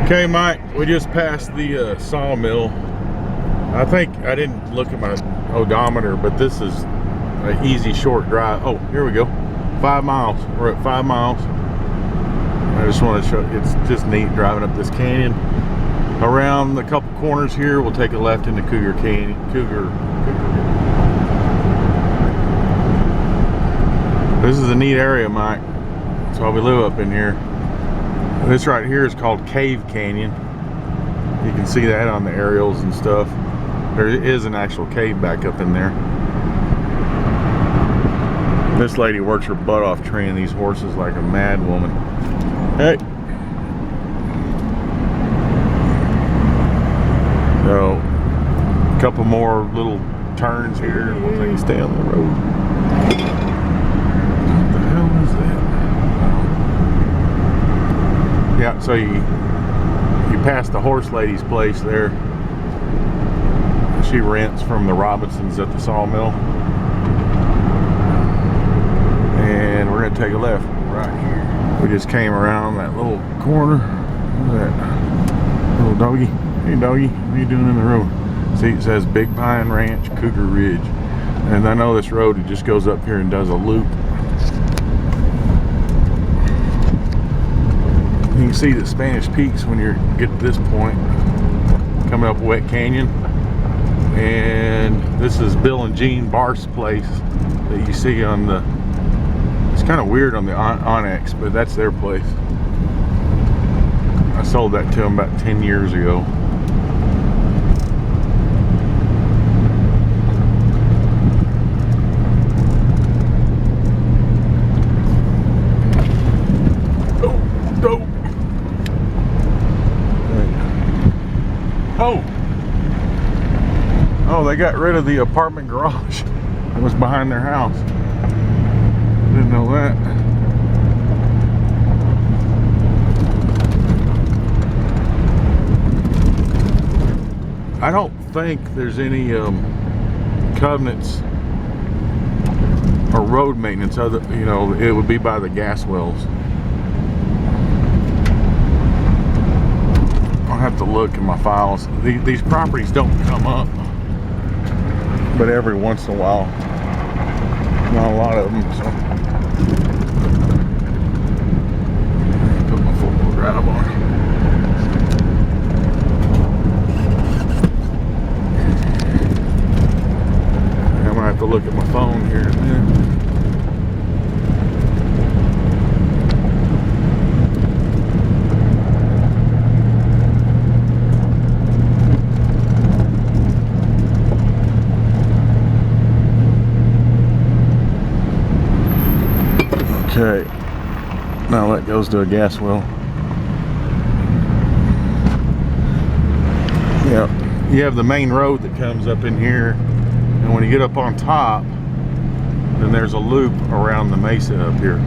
Okay, Mike, we just passed the sawmill. I think I didn't look at my odometer, but this is an easy short drive. Oh, here we go. 5 miles. We're at 5 miles. I just want to show you, it's just neat driving up this canyon. Around a couple corners here, we'll take a left into Cougar Canyon. This is a neat area, Mike. That's why we live up in here. This right here is called Cave Canyon. You can see that on the aerials and stuff. There is an actual cave back up in there. This lady works her butt off training these horses like a mad woman. Hey. So, a couple more little turns here and we'll take a stay on the road. What the hell is that? Yeah, so you pass the horse lady's place there. She rents from the Robinsons at the sawmill. And we're gonna take a left right here. We just came around that little corner. Look at that little doggy. Hey doggy, what are you doing in the road? See, it says Big Pine Ranch, Cougar Ridge. And I know this road, it just goes up here and does a loop. You can see the Spanish Peaks when you get to this point, coming up Wet Canyon. And this is Bill and Jean Barth's place that you see on the, it's kind of weird on the Onyx, but that's their place. I sold that to them about 10 years ago. Oh, they got rid of the apartment garage that was behind their house. Didn't know that. I don't think there's any covenants or road maintenance other, you know, it would be by the gas wells. I'll have to look in my files. These properties don't come up, but every once in a while, not a lot of them. So put my 4-wheel drive on. I'm gonna have to look at my phone here in a minute. Okay, now that goes to a gas well. Yeah, you have the main road that comes up in here, and when you get up on top, then there's a loop around the mesa up here.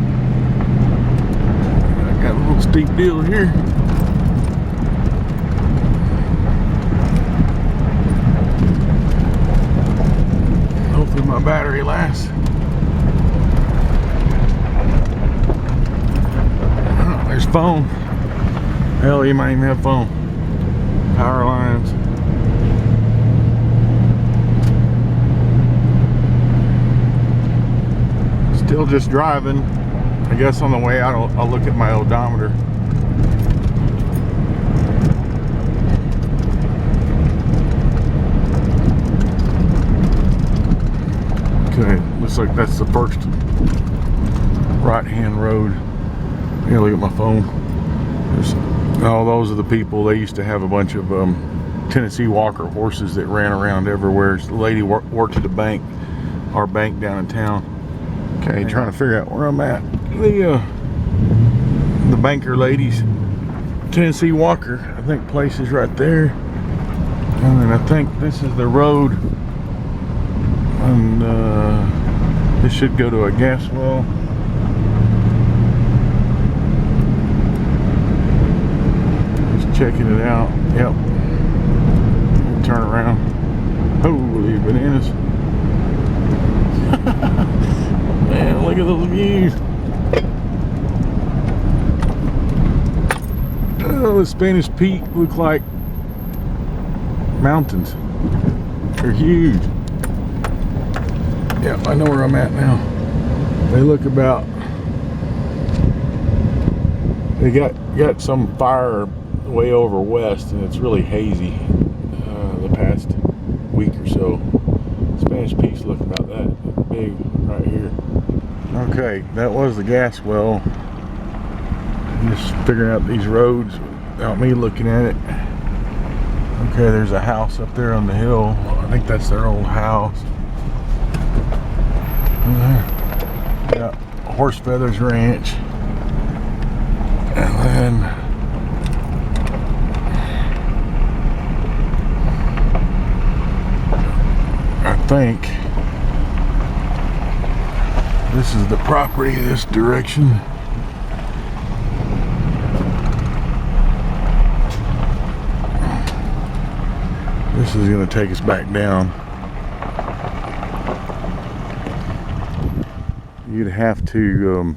I got a little steep deal here. Hopefully my battery lasts. There's phone. Hell, you might even have phone. Power lines. Still just driving. I guess on the way out I'll look at my odometer. Okay, looks like that's the first right-hand road. Yeah, look at my phone. Oh, those are the people. They used to have a bunch of Tennessee Walker horses that ran around everywhere. The lady worked at a bank, our bank down in town. Okay, trying to figure out where I'm at. The banker lady's Tennessee Walker, I think, place is right there. And then I think this is the road. And this should go to a gas well. Checking it out. Yep. Turn around. Holy bananas. Man, look at those views. Oh, the Spanish Peak look like mountains. They're huge. Yeah, I know where I'm at now. They look about. They got some fire way over west, and it's really hazy the past week or so. Spanish Peaks look about that big right here. Okay, that was the gas well. Just figuring out these roads without me looking at it. Okay, there's a house up there on the hill. I think that's their old house. Yeah, Horse Feathers Ranch. And then I think this is the property this direction. This is going to take us back down. You'd have to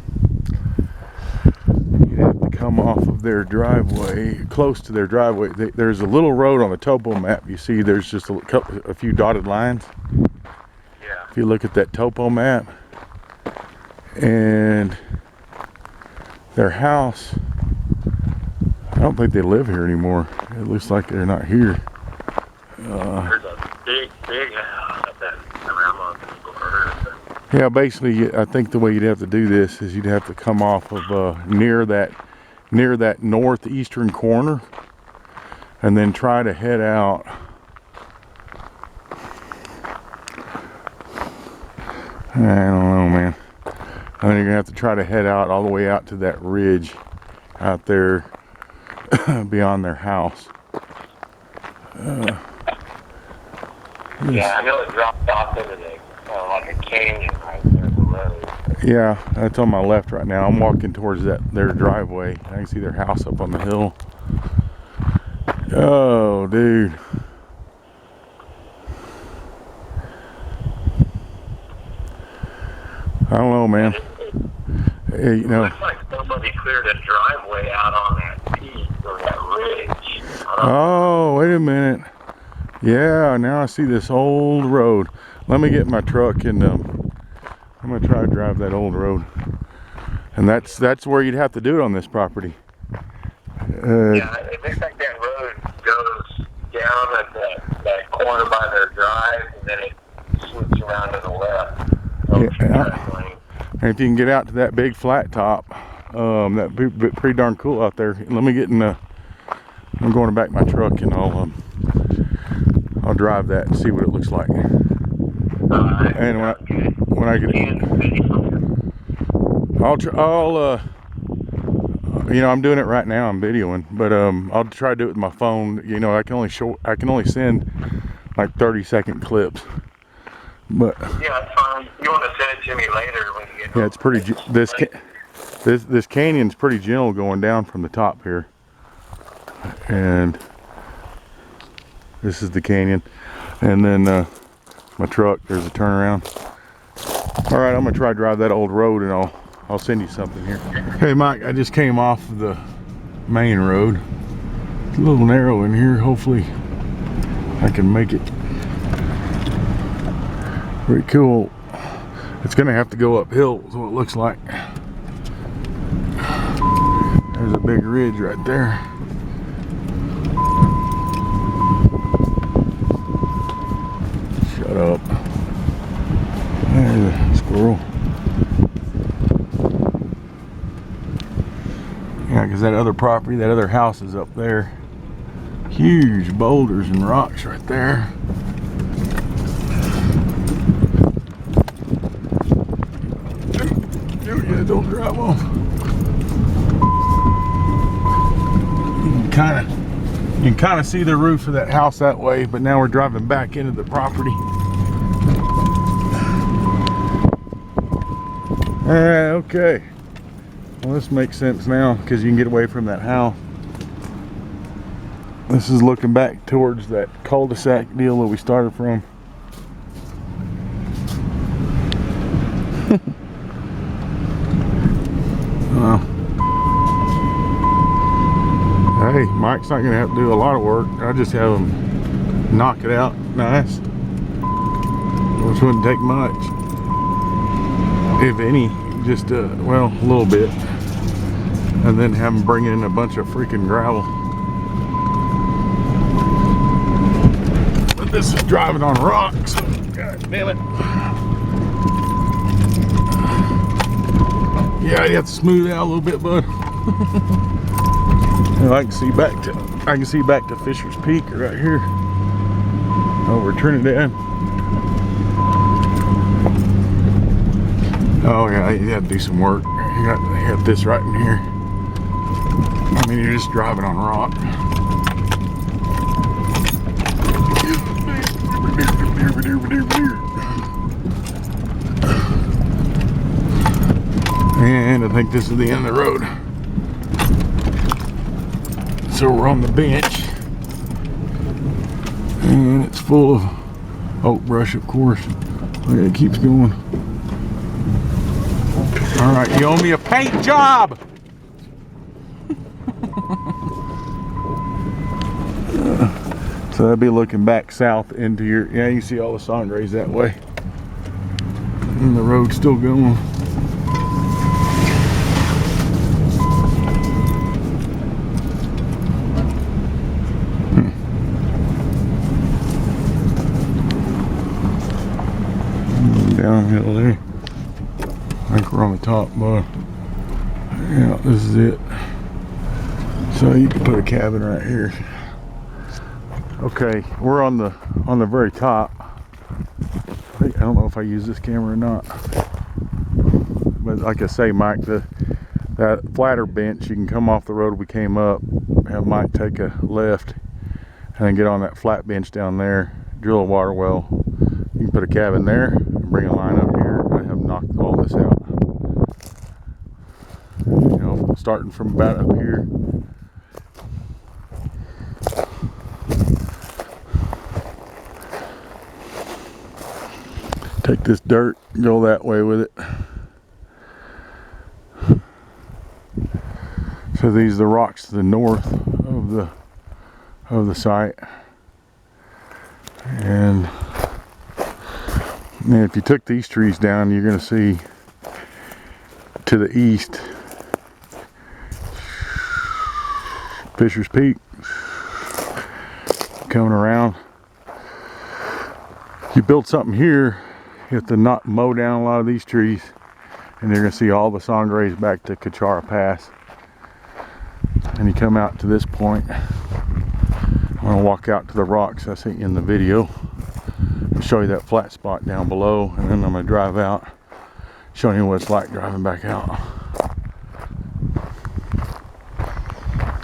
come off of their driveway, close to their driveway. There's a little road on the topo map. You see there's just a few dotted lines. Yeah. If you look at that topo map, and their house, I don't think they live here anymore. It looks like they're not here. There's a big house up that around Google Earth. Yeah, basically, I think the way you'd have to do this is you'd have to come off of near that northeastern corner, and then try to head out. I don't know, man. I think you're gonna have to try to head out all the way out to that ridge out there beyond their house. Yeah, I know it dropped off into like a canyon right there at the road. Yeah, that's on my left right now. I'm walking towards their driveway. I can see their house up on the hill. Oh, dude. I don't know, man. Hey, you know. It looks like somebody cleared a driveway out on that peak or that ridge. Oh, wait a minute. Yeah, now I see this old road. Let me get my truck and I'm gonna try to drive that old road. And that's where you'd have to do it on this property. Yeah, it looks like that road goes down at that corner by their drive, and then it swoops around to the left. Yeah. And if you can get out to that big flat top, that'd be pretty darn cool out there. Let me get in I'm going back my truck and I'll drive that and see what it looks like. And when I get you know, I'm doing it right now. I'm videoing, but I'll try to do it with my phone. You know, I can only send like 30-second clips. But yeah, that's fine. You want to send it to me later when you get home? Yeah, it's pretty. This canyon's pretty gentle going down from the top here, and this is the canyon, and then my truck. There's a turnaround. All right, I'm gonna try to drive that old road, and I'll send you something here. Hey, Mike, I just came off of the main road. It's a little narrow in here. Hopefully, I can make it. Pretty cool. It's gonna have to go uphill, is what it looks like. There's a big ridge right there. Shut up. There's a squirrel. Yeah, because that other property, that other house is up there. Huge boulders and rocks right there. Yeah, don't drive off. You can kind of see the roof of that house that way, but now we're driving back into the property. Okay. Well, this makes sense now because you can get away from that house. This is looking back towards that cul-de-sac deal that we started from. hey, Mike's not gonna have to do a lot of work. I just have him knock it out nice, which wouldn't take much, if any. Just well, a little bit, and then have him bring in a bunch of freaking gravel. But this is driving on rocks. God damn it. Yeah, you have to smooth it out a little bit, bud. And I can see back to Fisher's Peak right here over Trinidad. Oh yeah, you have to do some work. You got this right in here. I mean, you're just driving on rock. And I think this is the end of the road. So we're on the bench. And it's full of oak brush, of course. Look, it keeps going. All right, you owe me a paint job. So that'd be looking back south into your, yeah, you see all the Sangres that way. And the road's still going. Downhill there. I think we're on the top, but yeah, this is it. So you can put a cabin right here. Okay, we're on the very top. I don't know if I use this camera or not, but like I say, Mike, that flatter bench, you can come off the road we came up, have Mike take a left, and then get on that flat bench down there, drill a water well. You can put a cabin there, and bring a line up here, and have knocked all this out. You know, starting from about up here. Take this dirt, go that way with it. So these are the rocks to the north of the site. And if you took these trees down, you're going to see to the east Fisher's Peak coming around. You build something here, you have to not mow down a lot of these trees, and you're going to see all the Sangres back to Cachara Pass. And you come out to this point. I'm going to walk out to the rocks I sent you in the video, show you that flat spot down below, and then I'm going to drive out, showing you what it's like driving back out.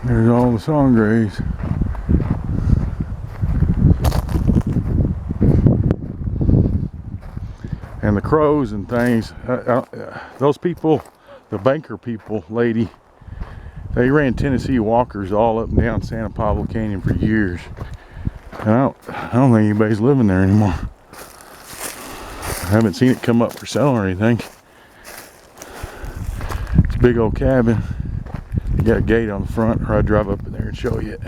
There's all the Sangres. And the crows and things, those people, the banker people, lady, they ran Tennessee Walkers all up and down Santa Pablo Canyon for years. And I don't think anybody's living there anymore. I haven't seen it come up for sale or anything. It's a big old cabin. You got a gate on the front, or I'd drive up in there and show you it.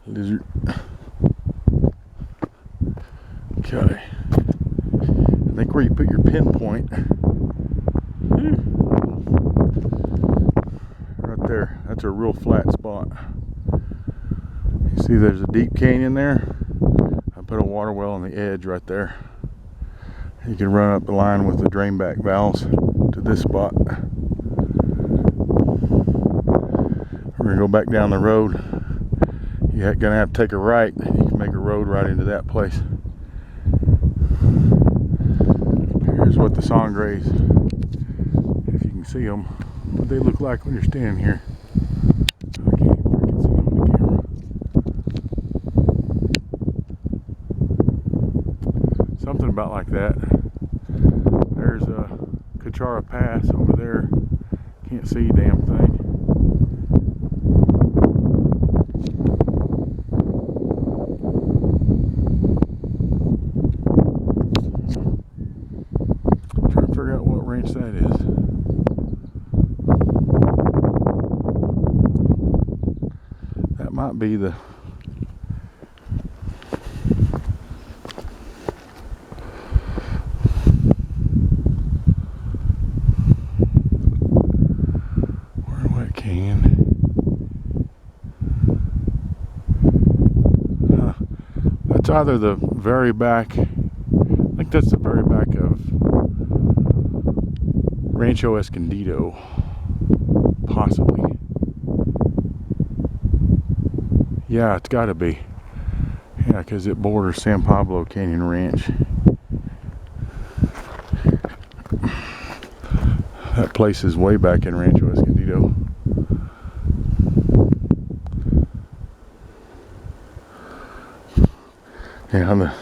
Lizard. Okay. I think where you put your pinpoint, right there, that's a real flat spot. You see there's a deep canyon there? I put a water well on the edge right there. You can run up the line with the drain back valves to this spot. We're gonna go back down the road. You're gonna have to take a right. You can make a road right into that place. Here's what the Sangres, if you can see them, what they look like when you're standing here. I can't freaking see them on the camera. Something about like that. There's a Cachara Pass over there. Can't see a damn thing. might be the Wet Canyon. That's either the very back, I think that's the very back of Rancho Escondido, possibly. Yeah, it's got to be. Yeah, because it borders San Pablo Canyon Ranch. That place is way back in Rancho Escondido. Yeah,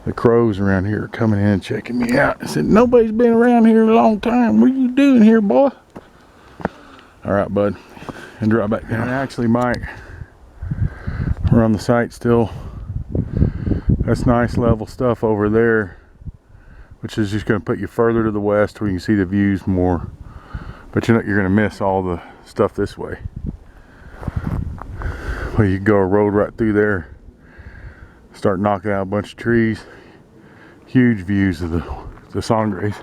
the crows around here are coming in and checking me out. I said, nobody's been around here in a long time. What are you doing here, boy? All right, bud. And drop back down. Actually, Mike, we're on the site still. That's nice level stuff over there, which is just going to put you further to the west where you can see the views more. But you know, you're going to miss all the stuff this way. Well, you can go a road right through there, start knocking out a bunch of trees. Huge views of the Sangres.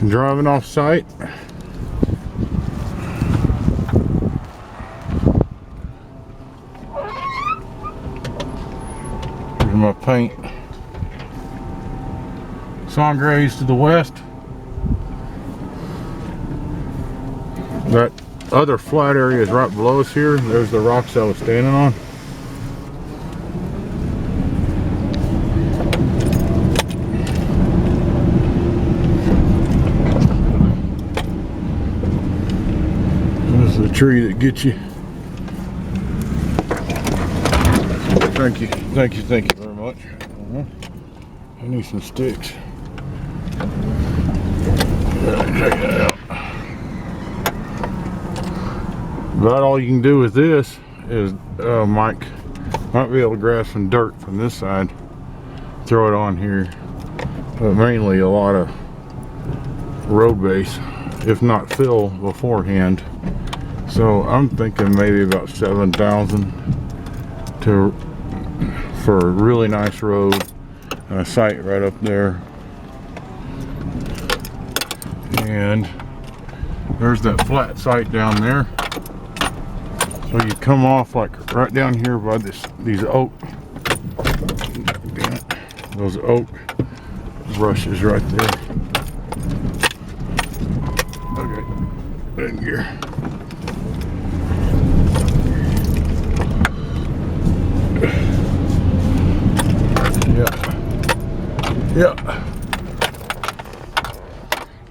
Driving off site. Here's my paint. Sangres to the west. That other flat area is right below us here. There's the rocks I was standing on. This is the tree that gets you. Thank you very much. I need some sticks. Check that out. About all you can do with this is Mike might be able to grab some dirt from this side, throw it on here, but mainly a lot of road base, if not fill beforehand. So I'm thinking maybe about 7,000 for a really nice road and a site right up there. And there's that flat site down there. So you come off like right down here by these oak, those oak brushes right there. Okay, in here. Yeah.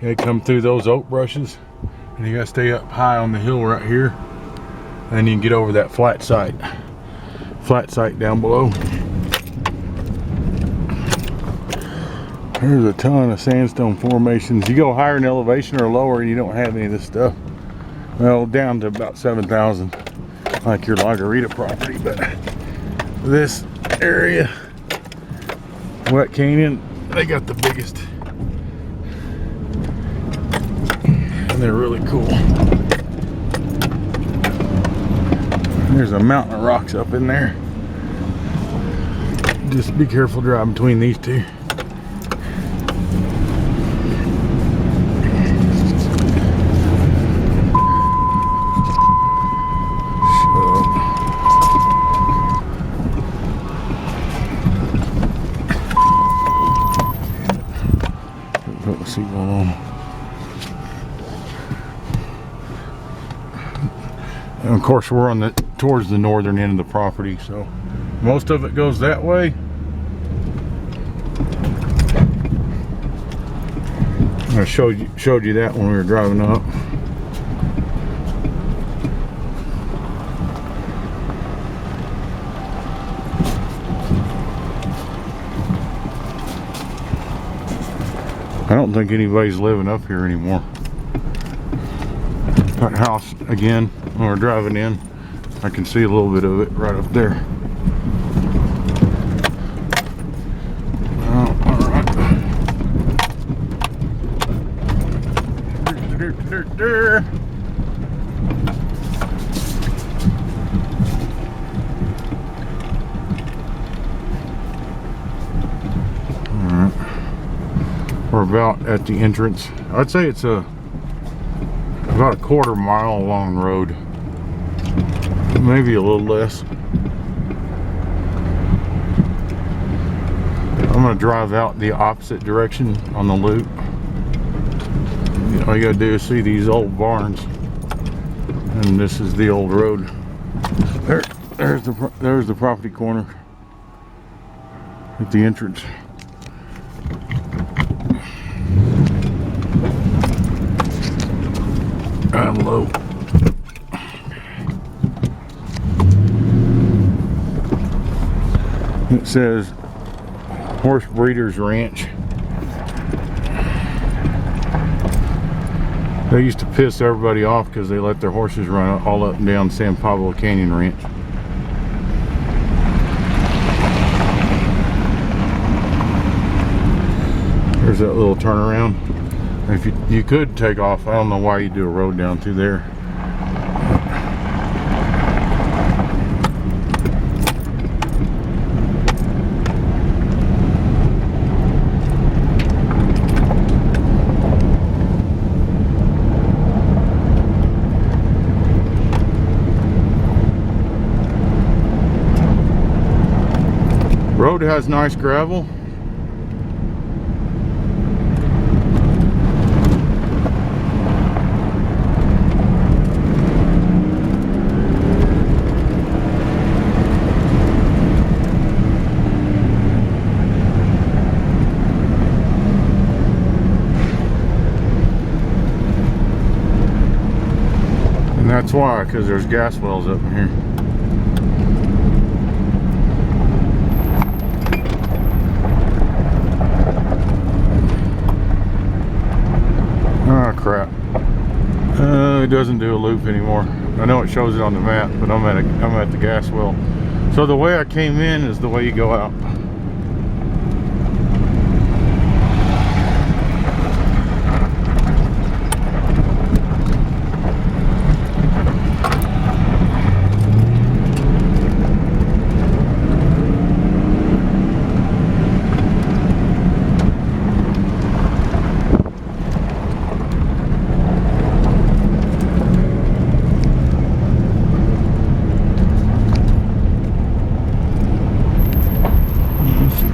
You come through those oak brushes, and you gotta stay up high on the hill right here. And you can get over that flat site down below. There's a ton of sandstone formations. You go higher in elevation or lower and you don't have any of this stuff. Well, down to about 7,000 like your Lagarita property, but this area, Wet Canyon, they got the biggest, and they're really cool. There's a mountain of rocks up in there. Just be careful driving between these two. Put the seatbelt on. And of course, we're on towards the northern end of the property, so most of it goes that way. I showed you that when we were driving up. I don't think anybody's living up here anymore. That house again, when we're driving in, I can see a little bit of it right up there. Oh, all right. We're about at the entrance. I'd say it's about a quarter mile long road, maybe a little less. I'm gonna drive out the opposite direction on the loop. All you gotta do is see these old barns, and this is the old road. There's the property corner at the entrance. I'm low. It says Horse Breeders Ranch. They used to piss everybody off because they let their horses run all up and down San Pablo Canyon Ranch. There's that little turnaround. If you could take off, I don't know why you do a road down through there. Road has nice gravel. And that's why, because there's gas wells up in here. Oh crap. It doesn't do a loop anymore. I know it shows it on the map, but I'm at the gas well. So the way I came in is the way you go out.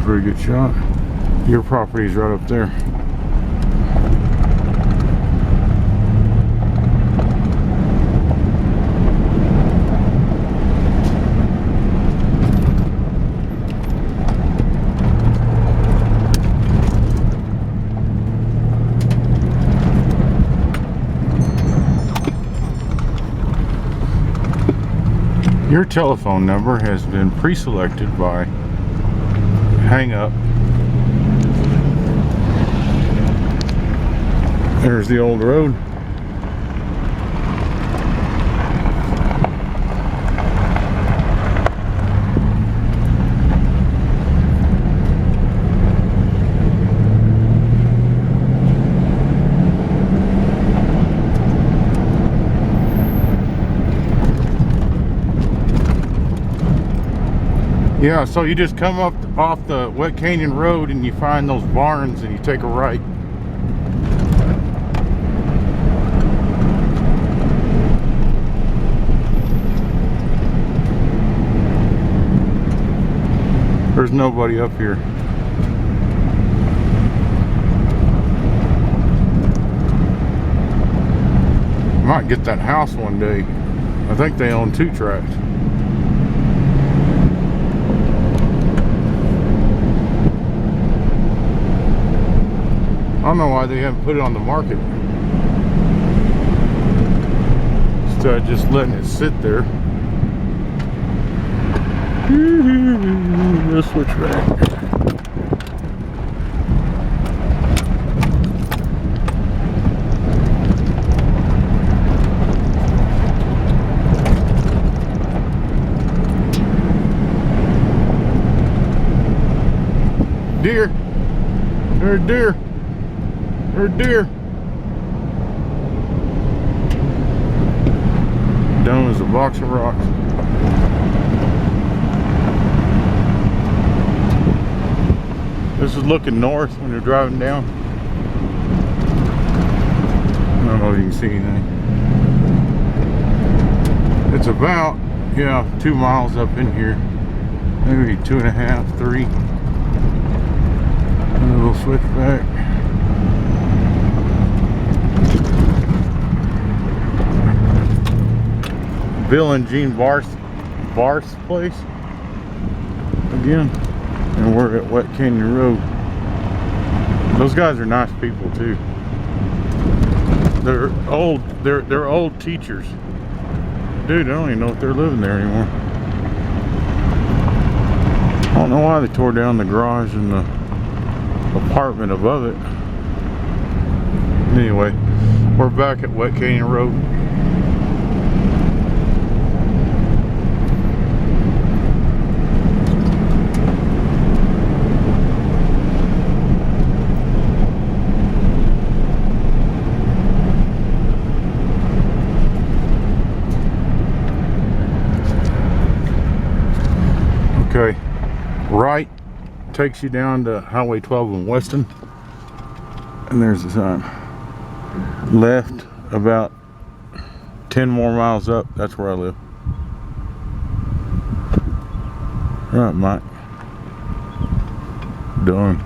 Pretty good shot. Your property's right up there. Your telephone number has been pre-selected by hang up. There's the old road. Yeah, so you just come up off the Wet Canyon Road and you find those barns and you take a right. There's nobody up here. Might get that house one day. I think they own 2 tracks. I don't know why they haven't put it on the market. Instead of just letting it sit there. Let's switch back. Deer. There's deer. There's deer. Dumb as a box of rocks. This is looking north when you're driving down. don't know if you can see anything. It's about, yeah, 2 miles up in here. Maybe 2.5, 3. And a little switchback. Bill and Jean Barth's place again, and we're at Wet Canyon Road. Those guys are nice people too. They're old teachers. Dude, I don't even know if they're living there anymore. I don't know why they tore down the garage and the apartment above it. Anyway, we're back at Wet Canyon Road. Okay, right takes you down to Highway 12 in Weston, and there's the sign. Left about 10 more miles up, that's where I live. Right, Mike. Done.